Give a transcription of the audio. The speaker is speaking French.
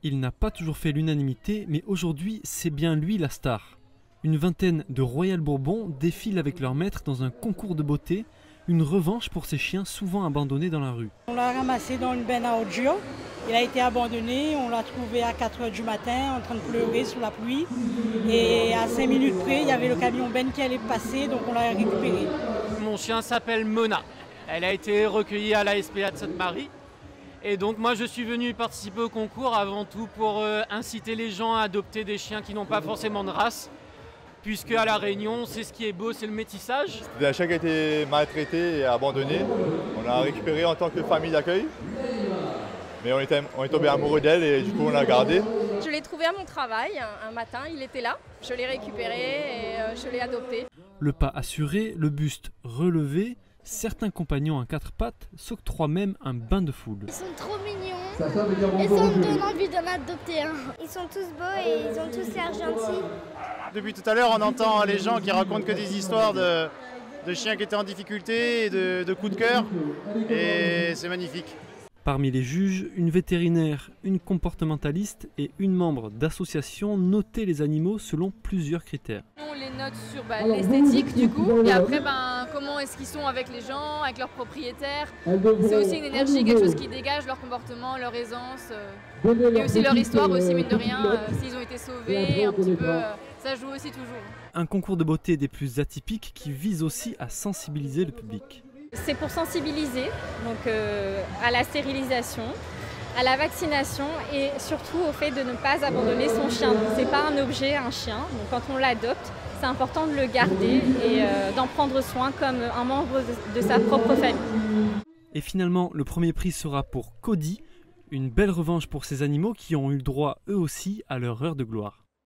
Il n'a pas toujours fait l'unanimité, mais aujourd'hui, c'est bien lui la star. Une vingtaine de Royal Bourbon défilent avec leur maître dans un concours de beauté, une revanche pour ces chiens souvent abandonnés dans la rue. On l'a ramassé dans une benne à Oggio. Il a été abandonné, on l'a trouvé à 4 h du matin en train de pleurer sous la pluie. Et à 5 minutes près, il y avait le camion benne qui allait passer, donc on l'a récupéré. Mon chien s'appelle Mona. Elle a été recueillie à la SPA de Sainte-Marie. Et donc moi je suis venu participer au concours avant tout pour inciter les gens à adopter des chiens qui n'ont pas forcément de race. Puisque à La Réunion, c'est ce qui est beau, c'est le métissage. C'est un chien qui a été maltraité et abandonné. On l'a récupéré en tant que famille d'accueil. Mais on est tombé amoureux d'elle et du coup on l'a gardé. Je l'ai trouvé à mon travail un matin, il était là. Je l'ai récupéré et je l'ai adopté. Le pas assuré, le buste relevé, certains compagnons à quatre pattes s'octroient même un bain de foule. Ils sont trop mignons et ça me donne envie d'en adopter un. Ils sont tous beaux et ils ont tous l'air gentils. Depuis tout à l'heure, on entend les gens qui racontent que des histoires de chiens qui étaient en difficulté et de coups de cœur. Et c'est magnifique. Parmi les juges, une vétérinaire, une comportementaliste et une membre d'association notaient les animaux selon plusieurs critères. On les note sur l'esthétique du coup, et après comment est-ce qu'ils sont avec les gens, avec leurs propriétaires. C'est aussi une énergie, quelque chose qui dégage leur comportement, leur aisance, et aussi leur histoire aussi, mine de rien, s'ils ont été sauvés, un petit peu, ça joue aussi toujours. Un concours de beauté des plus atypiques qui vise aussi à sensibiliser le public. C'est pour sensibiliser donc, à la stérilisation, à la vaccination et surtout au fait de ne pas abandonner son chien. Ce n'est pas un objet, un chien. Donc, quand on l'adopte, c'est important de le garder et d'en prendre soin comme un membre de sa propre famille. Et finalement, le premier prix sera pour Cody, une belle revanche pour ces animaux qui ont eu le droit eux aussi à leur heure de gloire.